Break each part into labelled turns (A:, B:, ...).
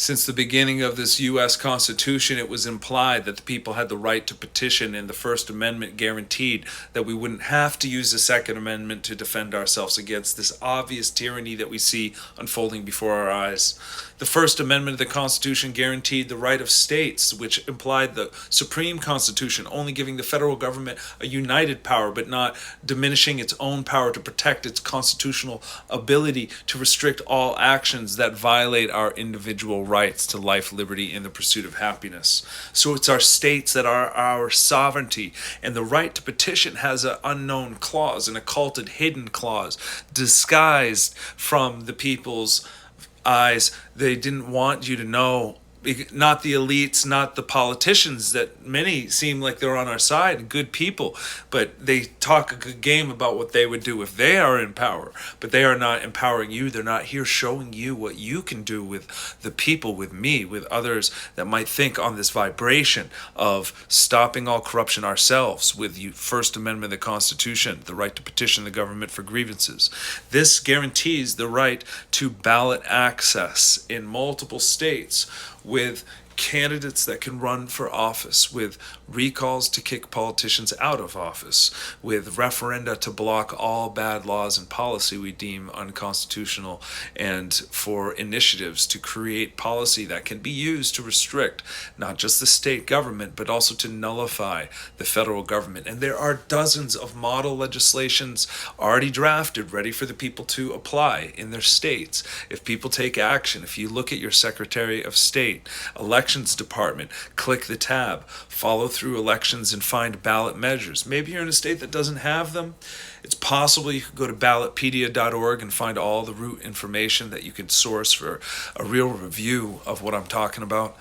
A: Since the beginning of this U.S. Constitution, it was implied that the people had the right to petition, and the First Amendment guaranteed that we wouldn't have to use the Second Amendment to defend ourselves against this obvious tyranny that we see unfolding before our eyes. The First Amendment of the Constitution guaranteed the right of states, which implied the Supreme Constitution only giving the federal government a united power, but not diminishing its own power to protect its constitutional ability to restrict all actions that violate our individual rights to life, liberty, and the pursuit of happiness. So it's our states that are our sovereignty, and the right to petition has an unknown clause, an occulted, hidden clause, disguised from the people's eyes. They didn't want you to know, not the elites, not the politicians, that many seem like they're on our side and good people, but they talk a good game about what they would do if they are in power. But they are not empowering you. They're not here showing you what you can do with the people, with me, with others that might think on this vibration of stopping all corruption ourselves with the First Amendment of the Constitution, the right to petition the government for grievances. This guarantees the right to ballot access in multiple states, with candidates that can run for office, with recalls to kick politicians out of office, with referenda to block all bad laws and policy we deem unconstitutional, and for initiatives to create policy that can be used to restrict not just the state government, but also to nullify the federal government. And there are dozens of model legislations already drafted, ready for the people to apply in their states. If people take action, if you look at your Secretary of State, Elections Department, click the tab, follow through elections, and find ballot measures. Maybe you're in a state that doesn't have them. It's possible you could go to ballotpedia.org and find all the root information that you can source for a real review of what I'm talking about.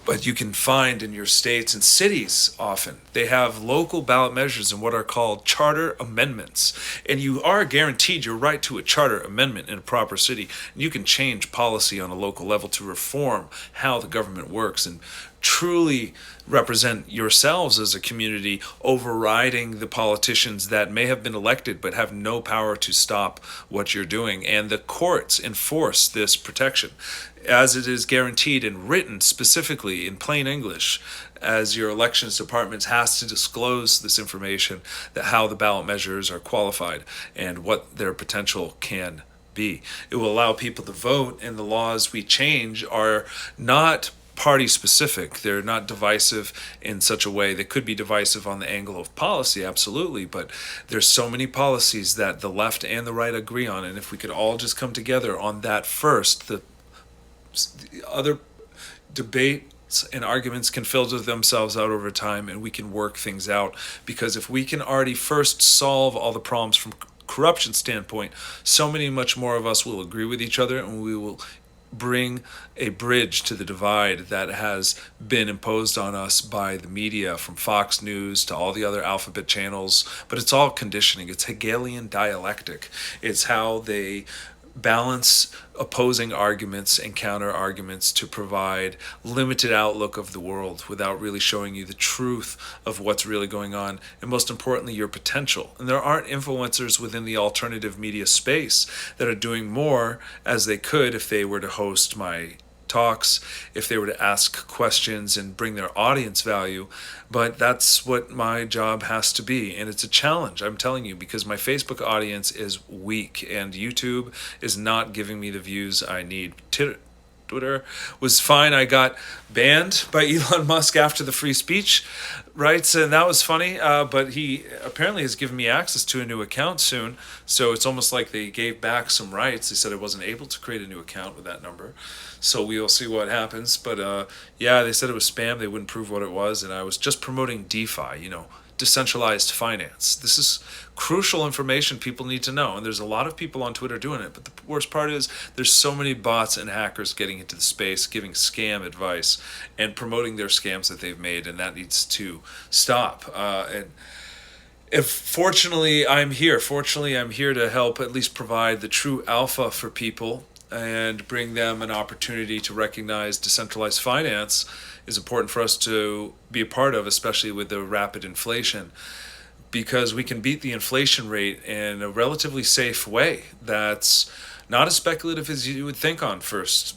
A: But you can find in your states and cities, often they have local ballot measures and what are called charter amendments. And you are guaranteed your right to a charter amendment in a proper city. And you can change policy on a local level to reform how the government works and truly represent yourselves as a community, overriding the politicians that may have been elected but have no power to stop what you're doing. And the courts enforce this protection as it is guaranteed and written specifically in plain English, as your elections department has to disclose this information, that how the ballot measures are qualified and what their potential can be. It will allow people to vote, and the laws we change are not party specific. They're not divisive in such a way. They could be divisive on the angle of policy, absolutely, but there's so many policies that the left and the right agree on, and if we could all just come together on that first, the other debates and arguments can filter themselves out over time, and we can work things out. Because if we can already first solve all the problems from corruption standpoint, so many much more of us will agree with each other, and we will bring a bridge to the divide that has been imposed on us by the media, from Fox News to all the other alphabet channels. But it's all conditioning. It's Hegelian dialectic. It's how they balance opposing arguments and counter arguments to provide limited outlook of the world without really showing you the truth of what's really going on, and most importantly, your potential. And there aren't influencers within the alternative media space that are doing more as they could if they were to host my talks, if they were to ask questions and bring their audience value. But that's what my job has to be, and it's a challenge, I'm telling you, because my Facebook audience is weak and YouTube is not giving me the views I need. Twitter was fine. I got banned by Elon Musk after the free speech rights, and that was funny, but he apparently has given me access to a new account soon, so it's almost like they gave back some rights. They said I wasn't able to create a new account with that number, so we'll see what happens. But yeah, they said it was spam. They wouldn't prove what it was, and I was just promoting DeFi, decentralized finance. This is crucial information people need to know, and there's a lot of people on Twitter doing it. But the worst part is there's so many bots and hackers getting into the space, giving scam advice and promoting their scams that they've made, and that needs to stop. And if fortunately I'm here to help at least provide the true alpha for people and bring them an opportunity to recognize decentralized finance is important for us to be a part of, especially with the rapid inflation, because we can beat the inflation rate in a relatively safe way that's not as speculative as you would think on first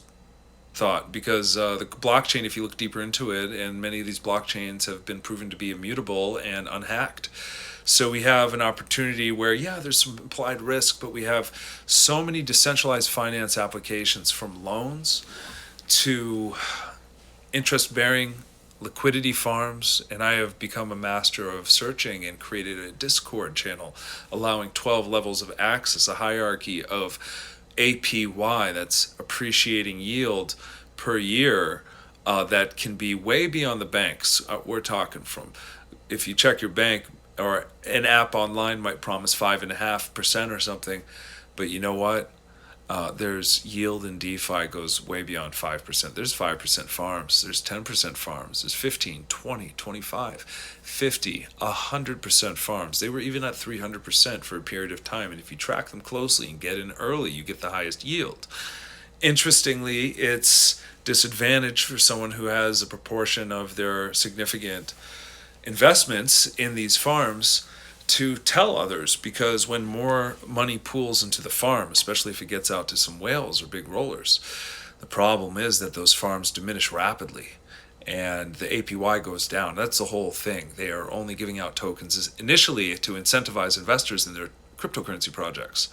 A: thought, because the blockchain, if you look deeper into it, and many of these blockchains have been proven to be immutable and unhacked. So we have an opportunity where, yeah, there's some implied risk, but we have so many decentralized finance applications, from loans to interest bearing liquidity farms. And I have become a master of searching and created a Discord channel allowing 12 levels of access, a hierarchy of APY, that's appreciating yield per year, that can be way beyond the banks. We're talking from, if you check your bank, or an app online might promise 5.5% or something, but you know what? There's yield in DeFi goes way beyond 5%. There's 5% farms, there's 10% farms, there's 15, 20, 25, 50, 100% farms. They were even at 300% for a period of time. And if you track them closely and get in early, you get the highest yield. Interestingly, it's disadvantage for someone who has a proportion of their significant investments in these farms to tell others, because when more money pools into the farm, especially if it gets out to some whales or big rollers, the problem is that those farms diminish rapidly and the APY goes down. That's the whole thing. They are only giving out tokens initially to incentivize investors in their cryptocurrency projects,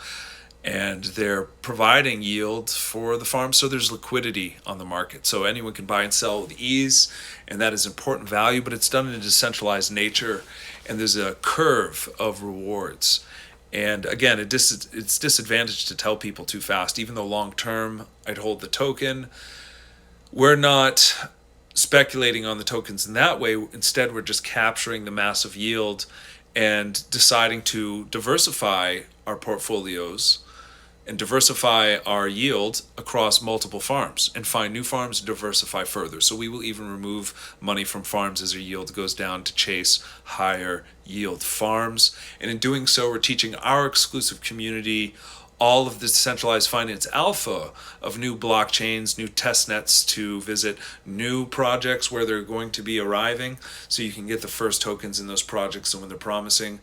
A: and they're providing yield for the farm, so there's liquidity on the market, so anyone can buy and sell with ease, and that is important value. But it's done in a decentralized nature, and there's a curve of rewards. And again, it's disadvantaged to tell people too fast. Even though long term I'd hold the token, we're not speculating on the tokens in that way. Instead, we're just capturing the massive yield and deciding to diversify our portfolios and diversify our yield across multiple farms and find new farms and diversify further. So we will even remove money from farms as their yield goes down to chase higher yield farms. And in doing so, we're teaching our exclusive community all of the decentralized finance alpha of new blockchains, new test nets to visit, new projects where they're going to be arriving, so you can get the first tokens in those projects. And when they're promising,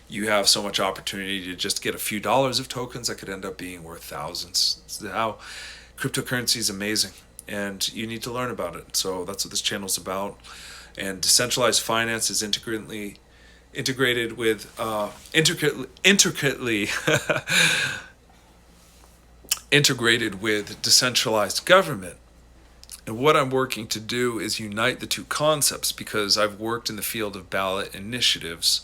A: you have so much opportunity to just get a few dollars of tokens that could end up being worth thousands. It's how cryptocurrency is amazing, and you need to learn about it. So that's what this channel is about. And decentralized finance is integrated with intricately integrated with decentralized government. And what I'm working to do is unite the two concepts, because I've worked in the field of ballot initiatives.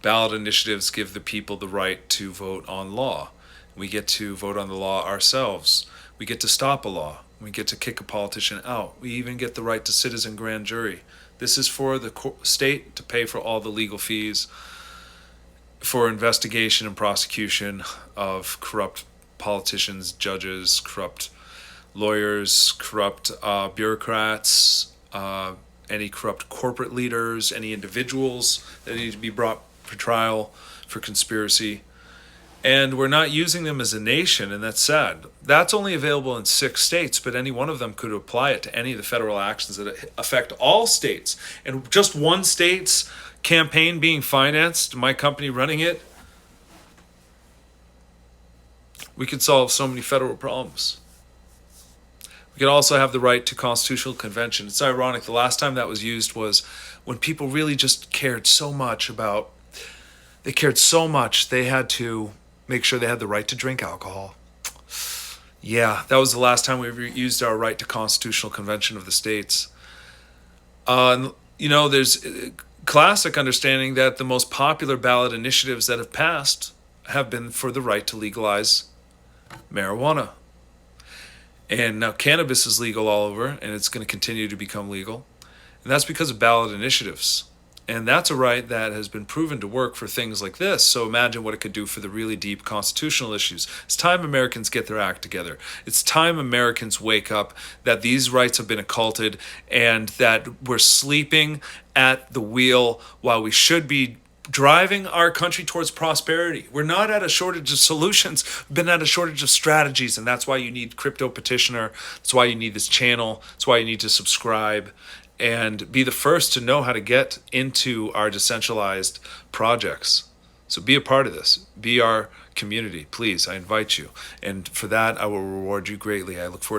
A: Ballot initiatives give the people the right to vote on law. We get to vote on the law ourselves. We get to stop a law. We get to kick a politician out. We even get the right to citizen grand jury. This is for the state to pay for all the legal fees for investigation and prosecution of corrupt politicians, judges, corrupt lawyers, corrupt bureaucrats, any corrupt corporate leaders, any individuals that need to be brought for trial for conspiracy. And we're not using them as a nation, and that's sad. That's only available in 6 states, but any one of them could apply it to any of the federal actions that affect all states. And just one state's campaign being financed, my company running it, we could solve so many federal problems. We could also have the right to constitutional convention. It's ironic, the last time that was used was when people really just cared so much about, they cared so much they had to make sure they had the right to drink alcohol. Yeah, that was the last time we used our right to constitutional convention of the states. There's classic understanding that the most popular ballot initiatives that have passed have been for the right to legalize marijuana. And now cannabis is legal all over, and it's going to continue to become legal. And that's because of ballot initiatives. And that's a right that has been proven to work for things like this. So imagine what it could do for the really deep constitutional issues. It's time Americans get their act together. It's time Americans wake up that these rights have been occulted and that we're sleeping at the wheel while we should be driving our country towards prosperity. We're not at a shortage of solutions, we've been at a shortage of strategies, and that's why you need Crypto Petitioner. That's why you need this channel. That's why you need to subscribe and be the first to know how to get into our decentralized projects. So be a part of this. Be our community, please. I invite you. And for that, I will reward you greatly. I look forward to